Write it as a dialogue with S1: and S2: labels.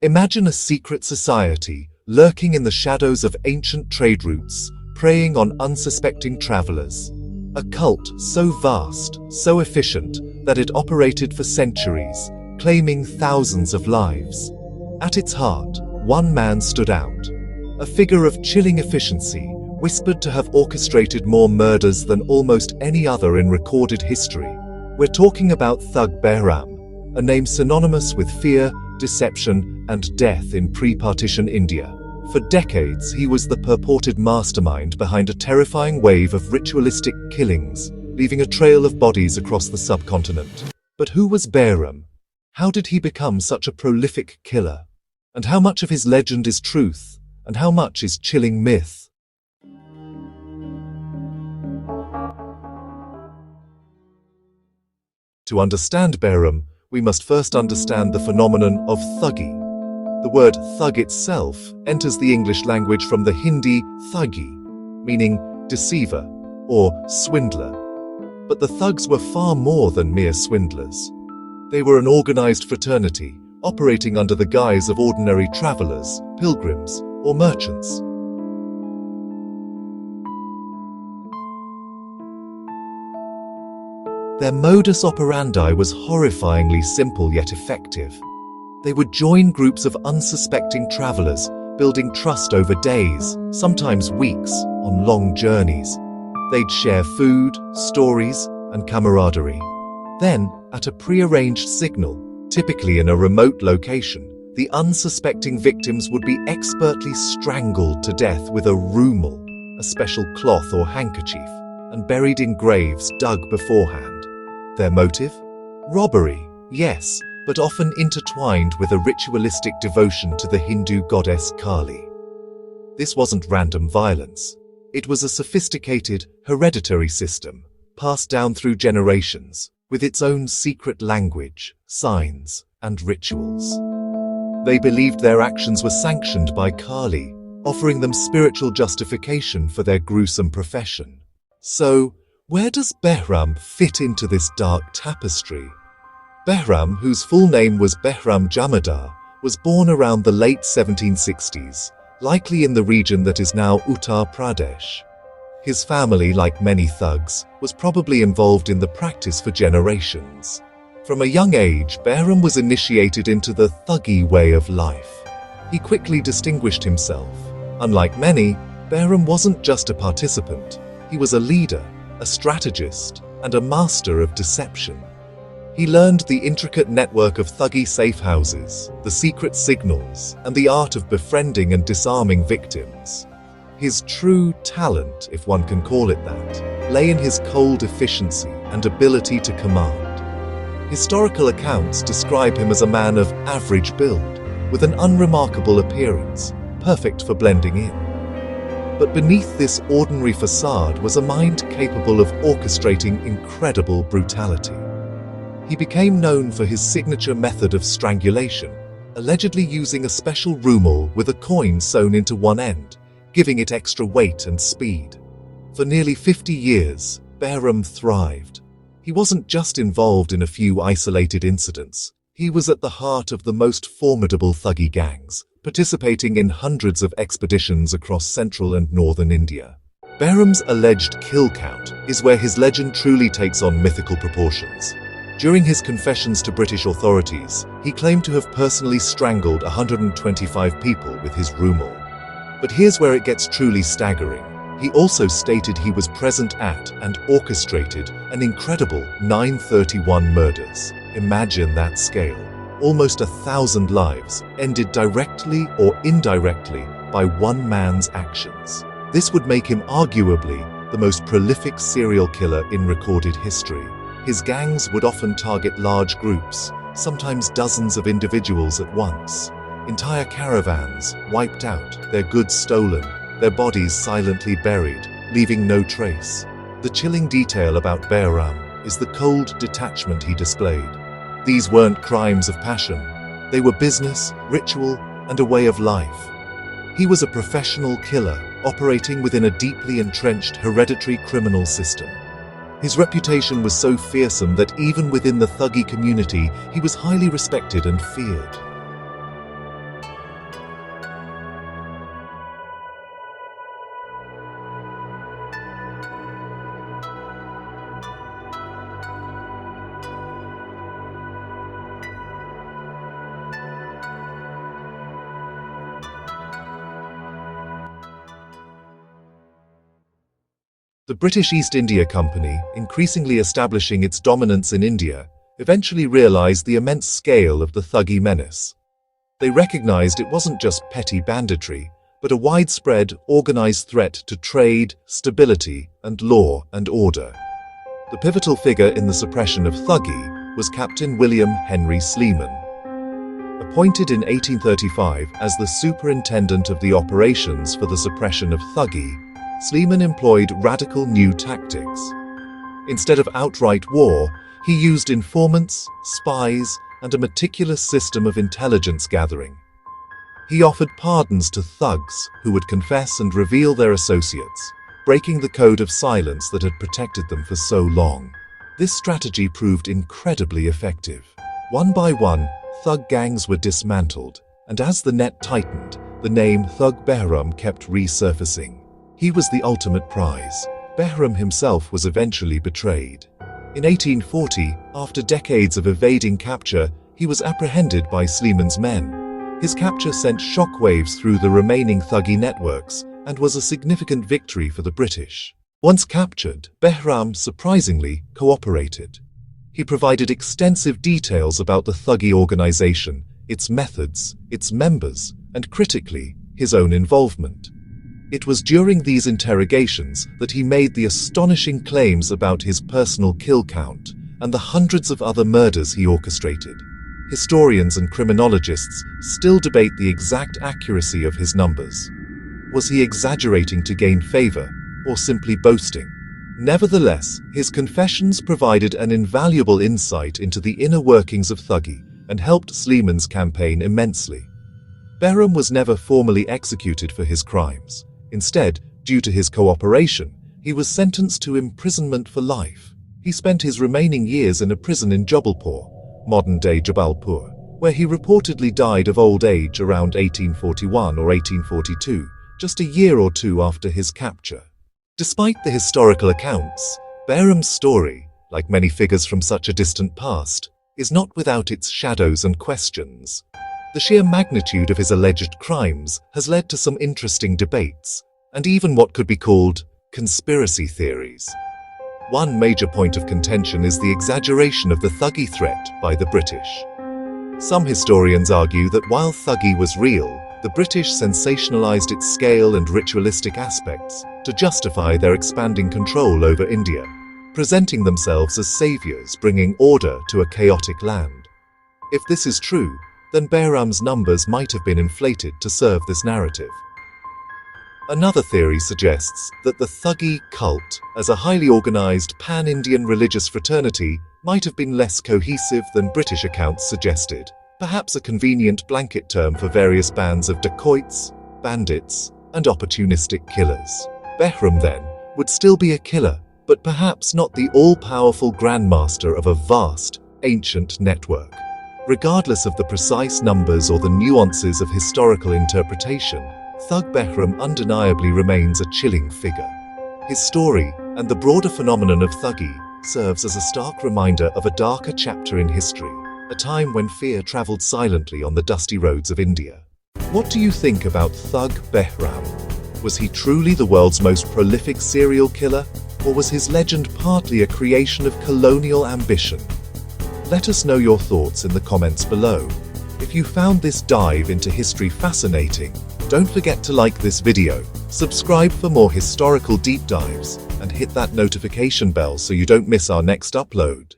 S1: Imagine a secret society lurking in the shadows of ancient trade routes, preying on unsuspecting travelers. A cult so vast, so efficient, that it operated for centuries, claiming thousands of lives. At its heart, one man stood out. A figure of chilling efficiency, whispered to have orchestrated more murders than almost any other in recorded history. We're talking about Thug Behram, a name synonymous with fear, deception, and death in pre-partition India. For decades, he was the purported mastermind behind a terrifying wave of ritualistic killings, leaving a trail of bodies across the subcontinent. But who was Behram? How did he become such a prolific killer? And how much of his legend is truth, and how much is chilling myth? To understand Behram, we must first understand the phenomenon of Thuggee. The word thug itself enters the English language from the Hindi Thuggee, meaning deceiver or swindler. But the thugs were far more than mere swindlers. They were an organized fraternity, operating under the guise of ordinary travelers, pilgrims, or merchants. Their modus operandi was horrifyingly simple yet effective. They would join groups of unsuspecting travelers, building trust over days, sometimes weeks, on long journeys. They'd share food, stories, and camaraderie. Then, at a pre-arranged signal, typically in a remote location, the unsuspecting victims would be expertly strangled to death with a rumal, a special cloth or handkerchief, and buried in graves dug beforehand. Their motive? Robbery, yes, but often intertwined with a ritualistic devotion to the Hindu goddess Kali. This wasn't random violence. It was a sophisticated, hereditary system, passed down through generations, with its own secret language, signs, and rituals. They believed their actions were sanctioned by Kali, offering them spiritual justification for their gruesome profession. So, where does Behram fit into this dark tapestry? Behram, whose full name was Behram Jamadar, was born around the late 1760s, likely in the region that is now Uttar Pradesh. His family, like many thugs, was probably involved in the practice for generations. From a young age, Behram was initiated into the Thuggee way of life. He quickly distinguished himself. Unlike many, Behram wasn't just a participant. He was a leader, a strategist, and a master of deception. He learned the intricate network of Thuggee safe houses, the secret signals, and the art of befriending and disarming victims. His true talent, if one can call it that, lay in his cold efficiency and ability to command. Historical accounts describe him as a man of average build, with an unremarkable appearance, perfect for blending in. But beneath this ordinary facade was a mind capable of orchestrating incredible brutality. He became known for his signature method of strangulation, allegedly using a special rumal with a coin sewn into one end, giving it extra weight and speed. For nearly 50 years, Behram thrived. He wasn't just involved in a few isolated incidents. He was at the heart of the most formidable Thuggee gangs, participating in hundreds of expeditions across central and northern India. Behram's alleged kill count is where his legend truly takes on mythical proportions. During his confessions to British authorities, he claimed to have personally strangled 125 people with his rumal. But here's where it gets truly staggering. He also stated he was present at and orchestrated an incredible 931 murders. Imagine that scale. Almost 1,000 lives ended directly or indirectly by one man's actions. This would make him arguably the most prolific serial killer in recorded history. His gangs would often target large groups, sometimes dozens of individuals at once. Entire caravans wiped out, their goods stolen, their bodies silently buried, leaving no trace. The chilling detail about Behram is the cold detachment he displayed. These weren't crimes of passion. They were business, ritual, and a way of life. He was a professional killer, operating within a deeply entrenched hereditary criminal system. His reputation was so fearsome that even within the Thuggee community, he was highly respected and feared. The British East India Company, increasingly establishing its dominance in India, eventually realized the immense scale of the Thuggee menace. They recognized it wasn't just petty banditry, but a widespread, organized threat to trade, stability, and law and order. The pivotal figure in the suppression of Thuggee was Captain William Henry Sleeman. Appointed in 1835 as the superintendent of the operations for the suppression of Thuggee, Sleeman employed radical new tactics. Instead of outright war, he used informants, spies, and a meticulous system of intelligence gathering. He offered pardons to thugs who would confess and reveal their associates, breaking the code of silence that had protected them for so long. This strategy proved incredibly effective. One by one, thug gangs were dismantled, and as the net tightened, the name Thug Behram kept resurfacing. He was the ultimate prize. Behram himself was eventually betrayed. In 1840, after decades of evading capture, he was apprehended by Sleeman's men. His capture sent shockwaves through the remaining Thuggee networks and was a significant victory for the British. Once captured, Behram surprisingly cooperated. He provided extensive details about the Thuggee organization, its methods, its members, and critically, his own involvement. It was during these interrogations that he made the astonishing claims about his personal kill count and the hundreds of other murders he orchestrated. Historians and criminologists still debate the exact accuracy of his numbers. Was he exaggerating to gain favor, or simply boasting? Nevertheless, his confessions provided an invaluable insight into the inner workings of Thuggee and helped Sleeman's campaign immensely. Behram was never formally executed for his crimes. Instead, due to his cooperation, he was sentenced to imprisonment for life. He spent his remaining years in a prison in Jabalpur, modern-day Jabalpur, where he reportedly died of old age around 1841 or 1842, just a year or two after his capture. Despite the historical accounts, Behram's story, like many figures from such a distant past, is not without its shadows and questions. The sheer magnitude of his alleged crimes has led to some interesting debates, and even what could be called conspiracy theories. One major point of contention is the exaggeration of the Thuggee threat by the British. Some historians argue that while Thuggee was real, the British sensationalized its scale and ritualistic aspects to justify their expanding control over India, presenting themselves as saviors bringing order to a chaotic land. If this is true, then Behram's numbers might have been inflated to serve this narrative. Another theory suggests that the Thuggee cult, as a highly organized pan-Indian religious fraternity, might have been less cohesive than British accounts suggested, perhaps a convenient blanket term for various bands of dacoits, bandits, and opportunistic killers. Behram, then, would still be a killer, but perhaps not the all-powerful grandmaster of a vast, ancient network. Regardless of the precise numbers or the nuances of historical interpretation, Thug Behram undeniably remains a chilling figure. His story, and the broader phenomenon of Thuggee, serves as a stark reminder of a darker chapter in history, a time when fear traveled silently on the dusty roads of India. What do you think about Thug Behram? Was he truly the world's most prolific serial killer, or was his legend partly a creation of colonial ambition? Let us know your thoughts in the comments below. If you found this dive into history fascinating, don't forget to like this video, subscribe for more historical deep dives, and hit that notification bell so you don't miss our next upload.